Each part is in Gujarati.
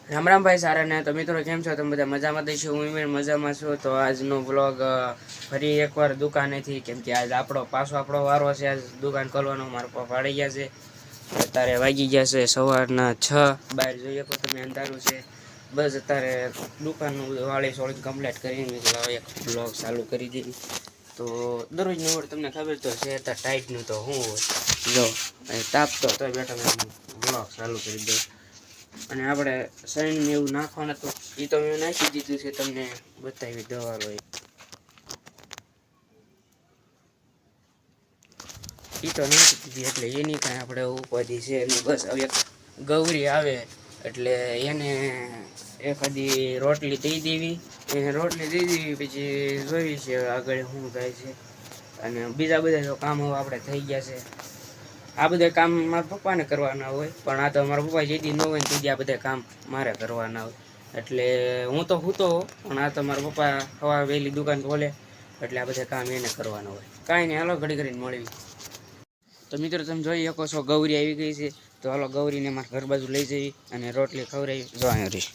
રામ રામ ભાઈ સારા ને તો મિત્રો કેમ છો તમે બધા મજામાં દઈશું હું પણ મજામાં છું તો આજનો બ્લોગ ફરી એકવાર દુકાનેથી કેમ કે આજ આપણો વારો છે આજ દુકાન ખોલવાનો મારા પપ્પા પાડી ગયા છે અત્યારે વાગી ગયા છે સવારના 6 બહાર જોઈએ તો તમે અંધારું છે બસ અત્યારે દુકાનનું વાળી સોળી કમ્પ્લીટ કરીને એક બ્લોગ ચાલુ કરી દીધી તો દરરોજનું ઓર તમને ખબર તો છે અત્યારે ટાઈટનું તો હું જો તાપ તો બેઠા મેં બ્લોગ ચાલુ કરી દઉં અને આપણે સૈન ને એવું નાખવાનું તો એ તો મેં નાખી દીધું છે તમને બતાવી દવા હોય એ તો નાખી દીધી એટલે એની કાંઈ આપણે ઉપાધિ છે અને બસ હવે ગૌરી આવે એટલે એને એખાદી રોટલી દઈ દેવી એને રોટલી દઈ દેવી પછી જોઈ છે આગળ શું થાય છે અને બીજા બધા કામ હવે આપણે થઈ ગયા છે આ બધા કામ મારા પપ્પાને કરવાના હોય પણ આ તો મારા પપ્પા જેથી ન હોય ને તેથી આ બધા કામ મારે કરવાના હોય એટલે હું તો પણ આ તો મારા પપ્પા સવાર વહેલી દુકાન ખોલે એટલે આ બધા કામ એને કરવાના હોય કાંઈ નહીં હાલો ઘડી ઘડીને મળવી તો મિત્રો તમે જોઈ શકો છો ગૌરી આવી ગઈ છે તો હાલો ગૌરીને મારા ઘર બાજુ લઈ જઈ અને રોટલી ખવડાવી જો અહીંયા રહી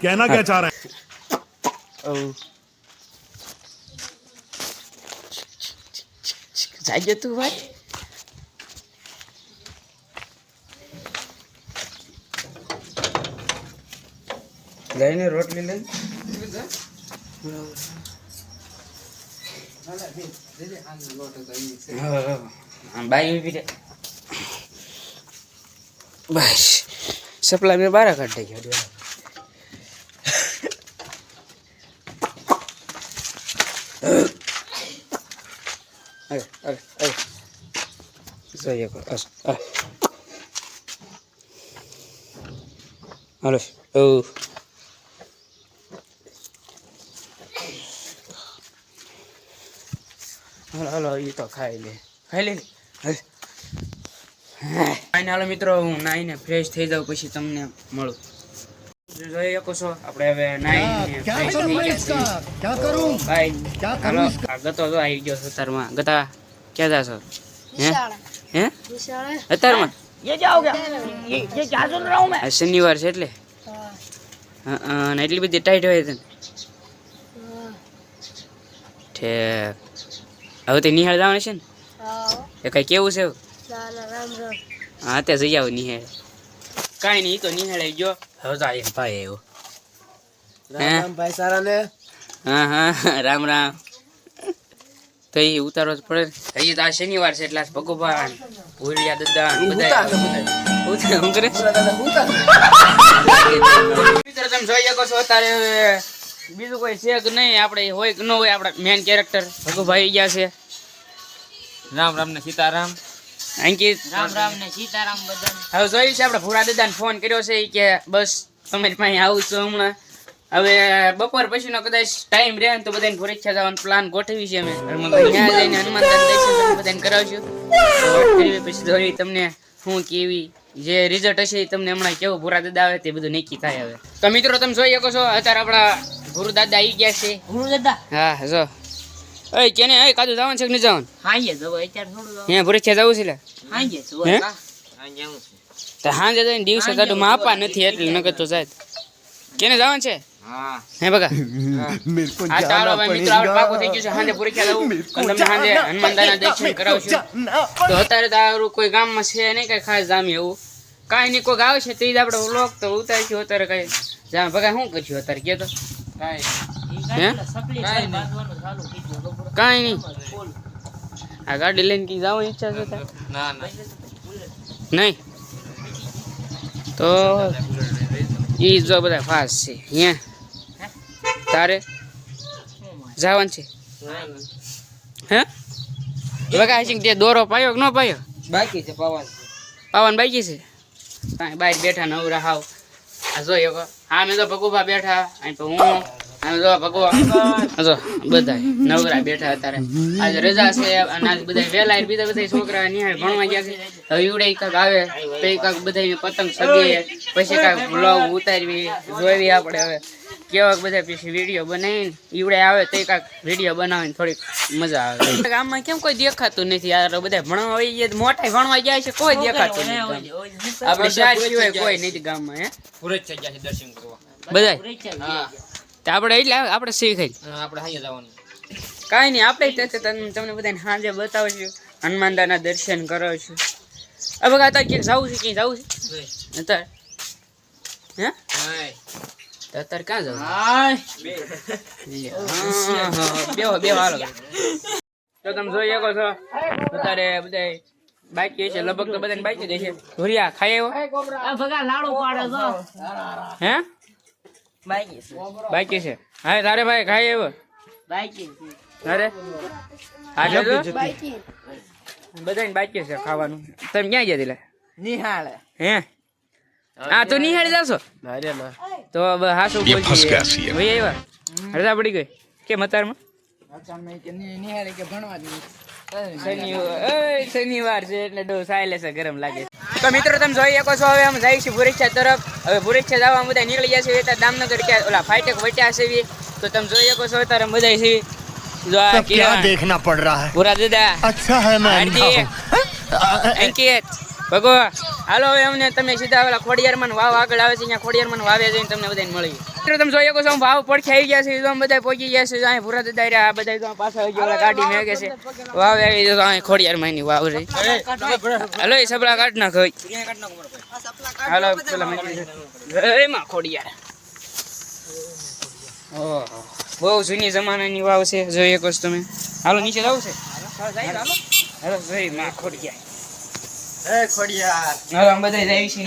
कहना क्या चाह रहे हैं जाइए तू भाई लઈને રોટલી લઈ બાઈ ઉભી રે બસ સપ્લાય મેં બારા કાઢી ગયો અરે જોઈએ હાલો હાલો એ તો ખાઈ લે હાલો મિત્રો હું નાઈને ફ્રેશ થઈ જાઉં પછી તમને મળું જોઈ શકો છો આપણે હવે નાઈને ફ્રેશ થઈ ગયા ક્યાં કરું ભાઈ હાલો ગતો જો આવી ગયો સતારમાં ગતા ક્યાં જાશો हैं अतर में ये क्या हो गया ये क्या सुन रहा हूँ मैं शनिवार से એટલે હા ને એટલી બધી ટાઈટ હોય છે ઠેક હવે તે નિહાળ જવાનું છે ને એ કઈ કેવું છે હા તે જઈ આવો નિહાળ કાંઈ નહીં તો નિહાળ આવી ગયો હવે તો એક ભાઈ આવ્યો રામ ભાઈ સારા ને હા હા રામ રામ તો એ ઉતારો જ પડે હજી તો આ શનિવાર છે એટલે ભગવાન ભૂરિયા દાદા બધા હું કરે મિત્રો તમે જોઈ શકો છો અત્યારે બીજું કોઈ છે કે નહીં આપણે હોય કે ન હોય આપણા મેન કેરેક્ટર ભગુભાઈ ગયા છે રામ રામ ને સીતારામ અંકિત રામ રામ ને સીતારામ બધા હવે જોયું છે આપણે ભૂરા દાદાને ફોન કર્યો છે કે બસ તમારી પાસે આવું છું હમણાં હવે બપોર પછીનો કદાચ ટાઈમ રહે તો બધાને પરીક્ષા જવાનો પ્લાન ગોઠવી છે અમે ત્યાં જઈને હનુમાન દર્શન બધાને કરાવશું પછી જોઈ તમને શું કેવી જે રિઝલ્ટ હશે એ તમને હમણાં કેવું ભૂરા દાદા આવે તે બધું નક્કી થાય હવે તો મિત્રો તમે જોઈ શકો છો અત્યારે આપણા ભૂરુ દાદા આવી ગયા છે ભૂરુ દાદા હા જો એ કેને એ કાદુ જવાનું છે કે નહીં જવાનું હાંજે જવો અત્યારે થોડું હે પરીક્ષા જવું છે લે હાંજે જવો હાંજે આવું છે તો હાંજે જઈને દિવસે કાદુ માં આપા નથી એટલે નકર તો જાય કેને જવાનું છે હા હે બગા મેરે કો ચાલો ભાઈ મિત્રો આપણે પાકો થઈ ગયું છે હાંજે પરીક્ષા જવું તમને હાંજે હનુમાન દાદાના દર્શન કરાવશું તો અત્યારે તારું કોઈ ગામમાં છે નહીં કઈ ખાસ જામ એવું કાંઈ નહીં કોઈ ગાવ છે તે જ આપણે વ્લોગ તો ઉતારીશું અત્યારે કઈ જામ બગા શું કરશું અત્યારે કે તો કાંઈ નહીં આ ગાડી લઈને કઈ જવાની ઈચ્છા છે ના ના નહીં તો ઈ જો બધા ફાસ છે અહીંયા તારે જવાનું છે હે બગા છે તે દોરો પાયો કે ન પાયો બાકી છે પાવન બાકી છે કાંઈ બહાર બેઠા નવરા હાવ આ જોયો હા મેં તો ભગુભા બેઠા અહીં તો હું આમ જો ભગવા જો બધા નવરા બેઠા અત્યારે આજે રજા છે અને આજ બધા વેલા બીજા બધા છોકરા નિહાળ ભણવા ગયા છે હવે ઈવડે કાક આવે તો કાક બધા પતંગ સગીએ પછી કાક બ્લોગ ઉતારવી જોઈવી આપણે હવે કેવાક બધા પછી વિડીયો બનાવીને ઈવડે આવે તો કાંક વિડીયો બનાવીને થોડીક મજા આવે ગામમાં કેમ કોઈ દેખાતું નથી યાર બધા ભણવા આવી ગયા મોટા ભણવા જાય છે કોઈ દેખાતું નથી આપણે શાહ સિવાય કોઈ નથી ગામમાં હે પૂરે થઈ ગયા છે દર્શન કરવા બધા હા તો આપણે એટલે આપણે શીખાય આપણે હાઈએ જવાનું કાંઈ નહીં આપણે તમને બધાને સાંજે બતાવશું હનુમાનદાના દર્શન કરાવશું હવે અત્યારે ક્યાંક જવું છે ક્યાંય જવું છે અત્યારે હે તો અત્યારે ક્યાં જવું બેહો હાલો તો તમે જોઈ શકો છો અત્યારે બધા બાકી છે લગભગ તો બધાને બાકી જ છે ધોરિયા ખાઈ આવ્યો હે બાકી છે હા તારે ભાઈ ખાઈ આવ્યો અરે આજે તો બધાને બાકી છે ખાવાનું તમે ક્યાં ગયા દિલા નિહાળ હે હા તો નિહાળ જાશો તો હાસુ બોલજી ભાઈ આવ્યા હરદા પડી ગઈ કે મતારમાં શનિવાર છે એટલે ડો સાયલે છે ગરમ લાગે તો મિત્રો તમે જોઈ શકો છો હવે અમે જઈશું ભુરેચ્છા તરફ હવે ભુરેચ્છા જવા બધા નીકળી ગયા છે એટલે દામનગર ક્યાં ઓલા ફાઈટેક વટ્યા છે તો તમે જોઈ શકો છો અત્યારે બધા છે જો આ क्या देखना पड़ रहा है પૂરા દાદા अच्छा है मैं अंधा हूं અંકિત ભગો હાલો હવે અમને તમે સીધા ઓલા ખોડિયારમાં વાવ આગળ આવે છે અહીંયા ખોડિયારમાં વાવે જઈને તમને બધાને મળી મિત્રો તમે જોઈ શકો છો વાવ પડખે આવી ગયા છે તો બધા પહોંચી ગયા છે અહીં પૂરા દાદા રહ્યા આ બધા તો પાછા આવી ગયા ગાડી મેગે છે વાવ આવી તો અહીં ખોડિયારમાં ની વાવ રહી હાલો એ સપલા કાઢ નાખો હાલો પેલા એમાં ખોડિયાર ઓહો બહુ જૂની જમાનાની વાવ છે જોઈ શકો છો તમે હાલો નીચે જવું છે હાલો જોઈ માં ખોડિયાર હાલો આમ બધા જાય છે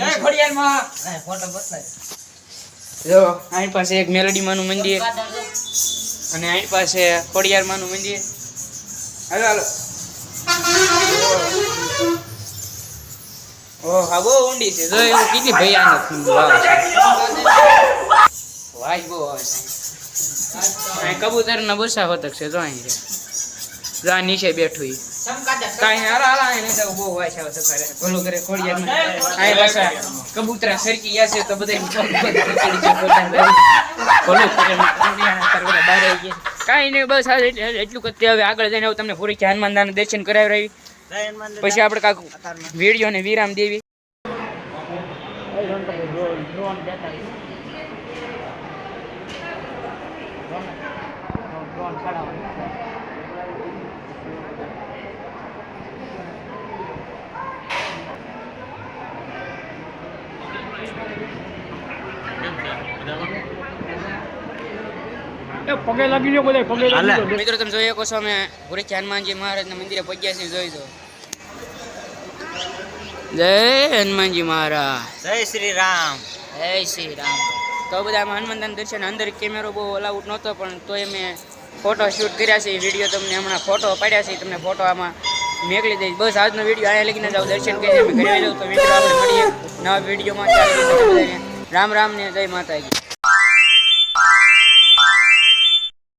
જો આની પાસે એક મેલડી માનું મંદિર અને આની પાસે ખોડિયાર માનું મંદિર હાલો હાલો ઓહ હા બહુ ઊંડી છે જો એવું કેટલી ભયાનક વાવ છે વાજ બહુ આવે છે અહીં કબૂતર ના બસા હોતક છે જો અહીં જો આ નીચે બેઠું કાંઈ હાલા હાલા એને તો બહુ વાય છે સકારે ભલું કરે ખોડિયારમાં અહીં પાછા કબૂતરા સરકી ગયા છે તો બધા કાંઈ નહીં બસ એટલું કરતી હવે આગળ જઈને તમને પૂરી હનુમાનદાના દર્શન કરાવી રહી પછી આપણે કાંક વિડીયો ને વિરામ દેવી મિત્રો તમે જોઈ શકો છો અમે ભુરેચ્છા હનુમાનજી મહારાજના મંદિરે પહોંચ્યા છીએ જોઈ દો જય હનુમાનજી મહારાજ જય શ્રી રામ તો બધા આમાં હનુમાનદાન દર્શન અંદર કેમેરો બહુ અલાઉડ નહોતો પણ તોય મેં ફોટો શૂટ કર્યા છે વિડીયો તમને હમણાં ફોટો પાડ્યા છે તમને ફોટો આમાં મેકલી દઈશ બસ આજનો વિડીયો અહીંયા લગીને જાવ દર્શન કરી અમે ઘરે જાવ તો મિત્રો આપણે મળીએ નવા વિડીયોમાં રામ રામ ને જય માતાજી